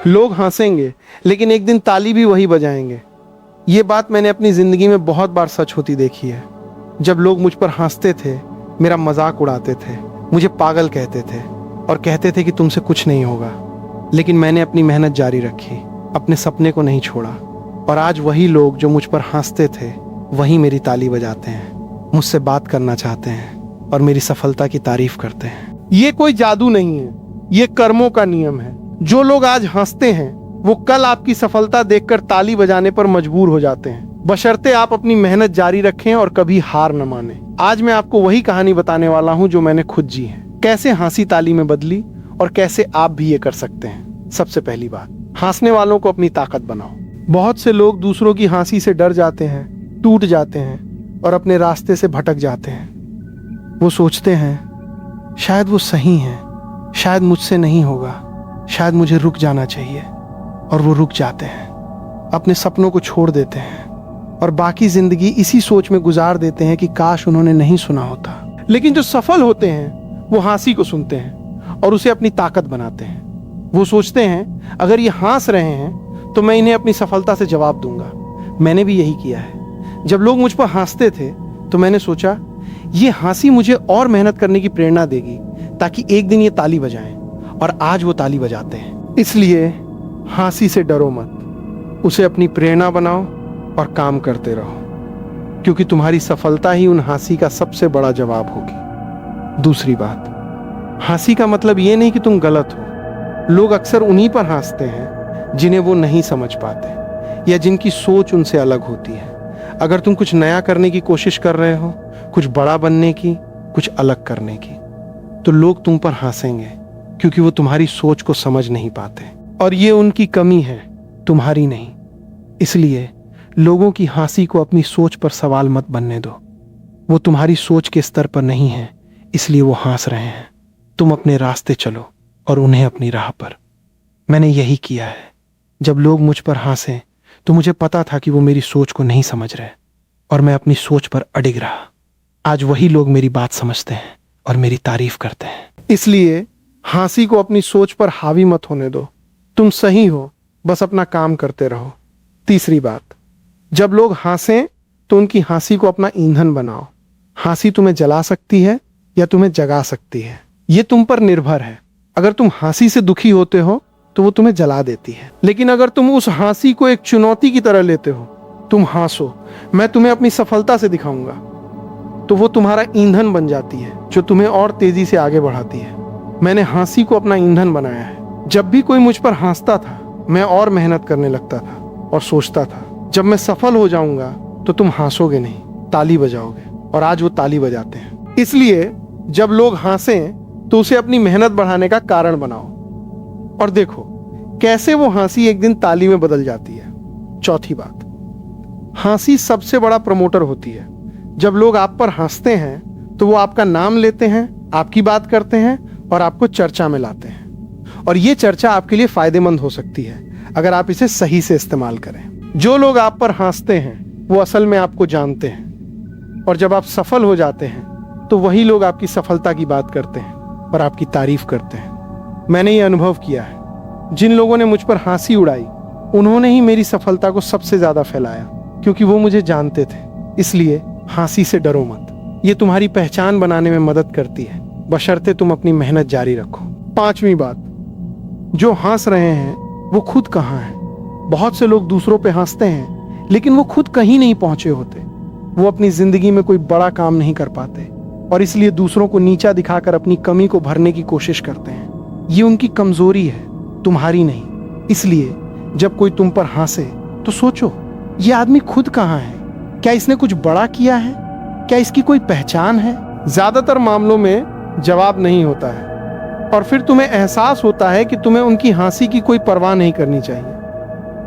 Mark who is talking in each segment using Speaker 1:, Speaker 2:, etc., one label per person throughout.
Speaker 1: लोग हंसेंगे लेकिन एक दिन ताली भी वही बजाएंगे। ये बात मैंने अपनी जिंदगी में बहुत बार सच होती देखी है। जब लोग मुझ पर हंसते थे, मेरा मजाक उड़ाते थे, मुझे पागल कहते थे और कहते थे कि तुमसे कुछ नहीं होगा, लेकिन मैंने अपनी मेहनत जारी रखी, अपने सपने को नहीं छोड़ा। और आज वही लोग जो मुझ पर हंसते थे वही मेरी ताली बजाते हैं, मुझसे बात करना चाहते हैं और मेरी सफलता की तारीफ करते हैं। ये कोई जादू नहीं है, ये कर्मों का नियम है। जो लोग आज हंसते हैं वो कल आपकी सफलता देखकर ताली बजाने पर मजबूर हो जाते हैं, बशर्ते आप अपनी मेहनत जारी रखें और कभी हार न माने। आज मैं आपको वही कहानी बताने वाला हूं जो मैंने खुद जी है, कैसे हंसी ताली में बदली और कैसे आप भी ये कर सकते हैं। सबसे पहली बात, हंसने वालों को अपनी ताकत बनाओ। बहुत से लोग दूसरों की हंसी से डर जाते हैं, टूट जाते हैं और अपने रास्ते से भटक जाते हैं। वो सोचते हैं शायद वो सही है, शायद मुझसे नहीं होगा, शायद मुझे रुक जाना चाहिए, और वो रुक जाते हैं, अपने सपनों को छोड़ देते हैं और बाकी जिंदगी इसी सोच में गुजार देते हैं कि काश उन्होंने नहीं सुना होता। लेकिन जो सफल होते हैं वो हंसी को सुनते हैं और उसे अपनी ताकत बनाते हैं। वो सोचते हैं अगर ये हंस रहे हैं तो मैं इन्हें अपनी सफलता से जवाब दूंगा। मैंने भी यही किया है। जब लोग मुझ पर हंसते थे तो मैंने सोचा ये हंसी मुझे और मेहनत करने की प्रेरणा देगी ताकि एक दिन ये ताली बजाएं, और आज वो ताली बजाते हैं। इसलिए हंसी से डरो मत, उसे अपनी प्रेरणा बनाओ और काम करते रहो, क्योंकि तुम्हारी सफलता ही उन हंसी का सबसे बड़ा जवाब होगी। दूसरी बात, हंसी का मतलब ये नहीं कि तुम गलत हो। लोग अक्सर उन्हीं पर हंसते हैं जिन्हें वो नहीं समझ पाते या जिनकी सोच उनसे अलग होती है। अगर तुम कुछ नया करने की कोशिश कर रहे हो, कुछ बड़ा बनने की, कुछ अलग करने की, तो लोग तुम पर हंसेंगे क्योंकि वो तुम्हारी सोच को समझ नहीं पाते, और ये उनकी कमी है, तुम्हारी नहीं। इसलिए लोगों की हंसी को अपनी सोच पर सवाल मत बनने दो। वो तुम्हारी सोच के स्तर पर नहीं है, इसलिए वो हंस रहे हैं। तुम अपने रास्ते चलो और उन्हें अपनी राह पर। मैंने यही किया है। जब लोग मुझ पर हंसे तो मुझे पता था कि वो मेरी सोच को नहीं समझ रहे, और मैं अपनी सोच पर अडिग रहा। आज वही लोग मेरी बात समझते हैं और मेरी तारीफ करते हैं। इसलिए हंसी को अपनी सोच पर हावी मत होने दो। तुम सही हो, बस अपना काम करते रहो। तीसरी बात, जब लोग हंसें तो उनकी हंसी को अपना ईंधन बनाओ। हंसी तुम्हें जला सकती है या तुम्हें जगा सकती है, ये तुम पर निर्भर है। अगर तुम हंसी से दुखी होते हो तो वो तुम्हें जला देती है, लेकिन अगर तुम उस हंसी को एक चुनौती की तरह लेते हो, तुम हंसो, मैं तुम्हें अपनी सफलता से दिखाऊंगा, तो वो तुम्हारा ईंधन बन जाती है जो तुम्हें और तेजी से आगे बढ़ाती है। मैंने हंसी को अपना ईंधन बनाया है। जब भी कोई मुझ पर हंसता था मैं और मेहनत करने लगता था और सोचता था जब मैं सफल हो जाऊंगा तो तुम हंसोगे नहीं, ताली बजाओगे, और आज वो ताली बजाते हैं। इसलिए जब लोग हंसें तो उसे अपनी मेहनत बढ़ाने का कारण बनाओ, और देखो कैसे वो हंसी एक दिन ताली में बदल जाती है। चौथी बात, हंसी सबसे बड़ा प्रमोटर होती है। जब लोग आप पर हंसते हैं तो वो आपका नाम लेते हैं, आपकी बात करते हैं और आपको चर्चा में लाते हैं, और ये चर्चा आपके लिए फायदेमंद हो सकती है अगर आप इसे सही से इस्तेमाल करें। जो लोग आप पर हंसते हैं वो असल में आपको जानते हैं, और जब आप सफल हो जाते हैं तो वही लोग आपकी सफलता की बात करते हैं और आपकी तारीफ करते हैं। मैंने ये अनुभव किया है। जिन लोगों ने मुझ पर हंसी उड़ाई उन्होंने ही मेरी सफलता को सबसे ज्यादा फैलाया, क्योंकि वो मुझे जानते थे। इसलिए हंसी से डरो मत, ये तुम्हारी पहचान बनाने में मदद करती है, बशर्ते तुम अपनी मेहनत जारी रखो। पांचवी बात, जो हंस रहे हैं वो खुद कहाँ हैं। बहुत से लोग दूसरों पे हंसते हैं लेकिन वो खुद कहीं नहीं पहुंचे होते। वो अपनी जिंदगी में कोई बड़ा काम नहीं कर पाते और इसलिए दूसरों को नीचा दिखाकर अपनी कमी को भरने की कोशिश करते हैं। ये उनकी कमजोरी है, तुम्हारी नहीं। इसलिए जब कोई तुम पर हंसे तो सोचो ये आदमी खुद कहाँ है, क्या इसने कुछ बड़ा किया है, क्या इसकी कोई पहचान है। ज्यादातर मामलों में जवाब नहीं होता है, और फिर तुम्हें एहसास होता है कि तुम्हें उनकी हंसी की कोई परवाह नहीं करनी चाहिए,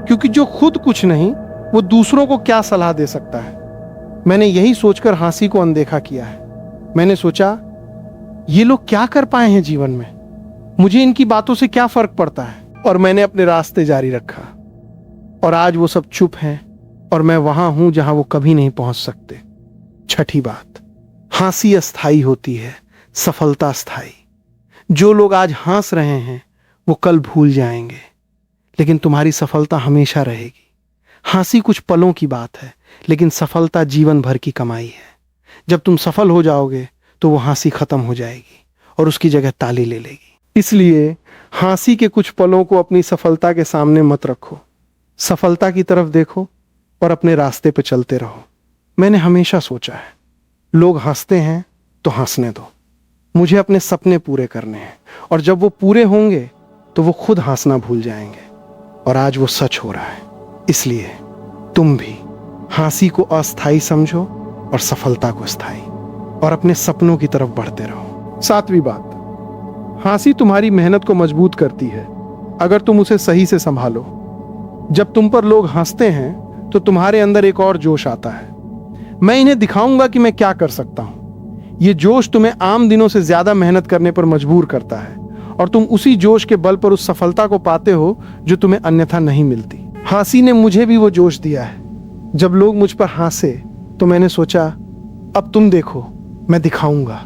Speaker 1: क्योंकि जो खुद कुछ नहीं वो दूसरों को क्या सलाह दे सकता है। मैंने यही सोचकर हंसी को अनदेखा किया है। मैंने सोचा ये लोग क्या कर पाए हैं जीवन में, मुझे इनकी बातों से क्या फर्क पड़ता है, और मैंने अपने रास्ते जारी रखा। और आज वो सब चुप हैं और मैं वहां हूं जहां वो कभी नहीं पहुंच सकते। छठी बात, हंसी अस्थाई होती है, सफलता स्थायी। जो लोग आज हंस रहे हैं वो कल भूल जाएंगे, लेकिन तुम्हारी सफलता हमेशा रहेगी। हंसी कुछ पलों की बात है, लेकिन सफलता जीवन भर की कमाई है। जब तुम सफल हो जाओगे तो वो हंसी खत्म हो जाएगी और उसकी जगह ताली ले लेगी। इसलिए हंसी के कुछ पलों को अपनी सफलता के सामने मत रखो। सफलता की तरफ देखो और अपने रास्ते पर चलते रहो। मैंने हमेशा सोचा है, लोग हंसते हैं तो हंसने दो। मुझे अपने सपने पूरे करने हैं, और जब वो पूरे होंगे तो वो खुद हंसना भूल जाएंगे। और आज वो सच हो रहा है। इसलिए तुम भी हंसी को अस्थाई समझो और सफलता को स्थायी, और अपने सपनों की तरफ बढ़ते रहो। 7वीं बात, हंसी तुम्हारी मेहनत को मजबूत करती है अगर तुम उसे सही से संभालो। जब तुम पर लोग हंसते हैं तो तुम्हारे अंदर एक और जोश आता है, मैं इन्हें दिखाऊंगा कि मैं क्या कर सकता हूं। ये जोश तुम्हें आम दिनों से ज्यादा मेहनत करने पर मजबूर करता है, और तुम उसी जोश के बल पर उस सफलता को पाते हो जो तुम्हें अन्यथा नहीं मिलती। हंसी ने मुझे भी वो जोश दिया है। जब लोग मुझ पर हंसे तो मैंने सोचा, अब तुम देखो, मैं दिखाऊंगा।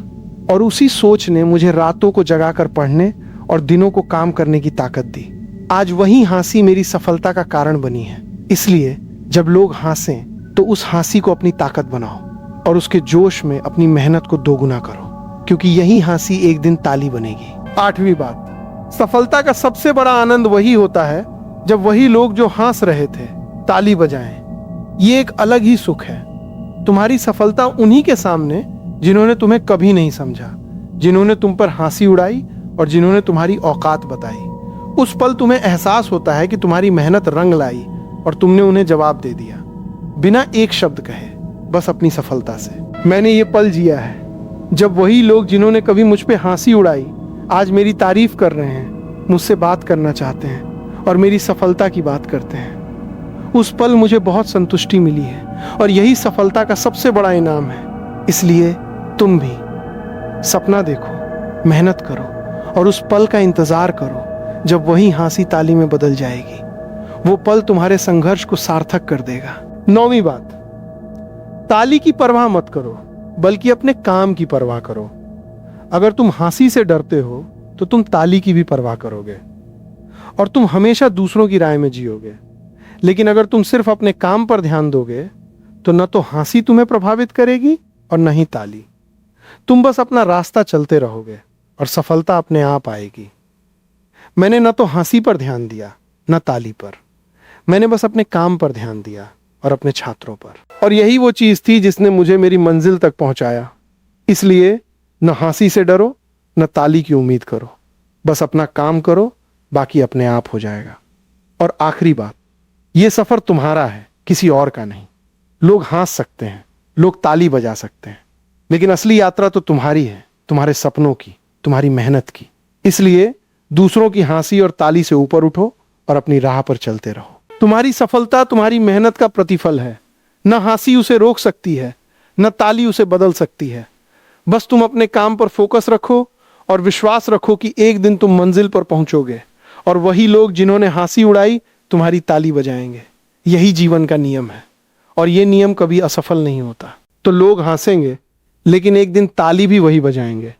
Speaker 1: और उसी सोच ने मुझे रातों को जगाकर पढ़ने और दिनों को काम करने की ताकत दी। आज वही हंसी मेरी सफलता का कारण बनी है। इसलिए जब लोग हंसें तो उस हंसी को अपनी ताकत बनाओ और उसके जोश में अपनी मेहनत को दोगुना करो, क्योंकि यही हंसी एक दिन ताली बनेगी। 8वीं बात, सफलता का सबसे बड़ा आनंद वही होता है जब वही लोग जो हंस रहे थे ताली बजाएं। ये एक अलग ही सुख है। तुम्हारी सफलता उन्हीं के सामने जिन्होंने तुम्हें कभी नहीं समझा, जिन्होंने तुम पर हंसी उड़ाई और जिन्होंने तुम्हारी औकात बताई। उस पल तुम्हें एहसास होता है कि तुम्हारी मेहनत रंग लाई और तुमने उन्हें जवाब दे दिया, बिना एक शब्द कहे, बस अपनी सफलता से। मैंने ये पल जिया है जब वही लोग जिन्होंने कभी मुझ पे हंसी उड़ाई आज मेरी तारीफ कर रहे हैं, मुझसे बात करना चाहते हैं और मेरी सफलता की बात करते हैं। उस पल मुझे बहुत संतुष्टि मिली है, और यही सफलता का सबसे बड़ा इनाम है। इसलिए तुम भी सपना देखो, मेहनत करो और उस पल का इंतजार करो जब वही हंसी ताली में बदल जाएगी। वो पल तुम्हारे संघर्ष को सार्थक कर देगा। 9वीं बात, ताली की परवाह मत करो, बल्कि अपने काम की परवाह करो। अगर तुम हंसी से डरते हो तो तुम ताली की भी परवाह करोगे और तुम हमेशा दूसरों की राय में जियोगे। लेकिन अगर तुम सिर्फ अपने काम पर ध्यान दोगे तो न तो हंसी तुम्हें प्रभावित करेगी और न ही ताली। तुम बस अपना रास्ता चलते रहोगे और सफलता अपने आप आएगी। मैंने न तो हंसी पर ध्यान दिया न ताली पर, मैंने बस अपने काम पर ध्यान दिया और अपने छात्रों पर। और यही वो चीज थी जिसने मुझे मेरी मंजिल तक पहुंचाया। इसलिए न हंसी से डरो न ताली की उम्मीद करो, बस अपना काम करो, बाकी अपने आप हो जाएगा। और आखिरी बात, ये सफर तुम्हारा है, किसी और का नहीं। लोग हंस सकते हैं, लोग ताली बजा सकते हैं, लेकिन असली यात्रा तो तुम्हारी है, तुम्हारे सपनों की, तुम्हारी मेहनत की। इसलिए दूसरों की हंसी और ताली से ऊपर उठो और अपनी राह पर चलते रहो। तुम्हारी सफलता तुम्हारी मेहनत का प्रतिफल है। न हंसी उसे रोक सकती है, न ताली उसे बदल सकती है। बस तुम अपने काम पर फोकस रखो और विश्वास रखो कि एक दिन तुम मंजिल पर पहुंचोगे और वही लोग जिन्होंने हंसी उड़ाई तुम्हारी ताली बजाएंगे। यही जीवन का नियम है, और ये नियम कभी असफल नहीं होता। तो लोग हंसेंगे, लेकिन एक दिन ताली भी वही बजाएंगे।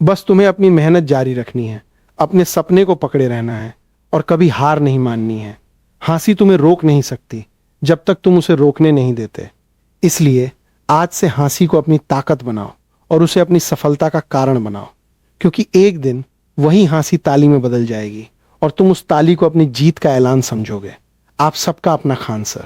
Speaker 1: बस तुम्हें अपनी मेहनत जारी रखनी है, अपने सपने को पकड़े रहना है और कभी हार नहीं माननी है। हंसी तुम्हें रोक नहीं सकती जब तक तुम उसे रोकने नहीं देते। इसलिए आज से हंसी को अपनी ताकत बनाओ और उसे अपनी सफलता का कारण बनाओ, क्योंकि एक दिन वही हंसी ताली में बदल जाएगी और तुम उस ताली को अपनी जीत का ऐलान समझोगे। आप सबका अपना खान सर।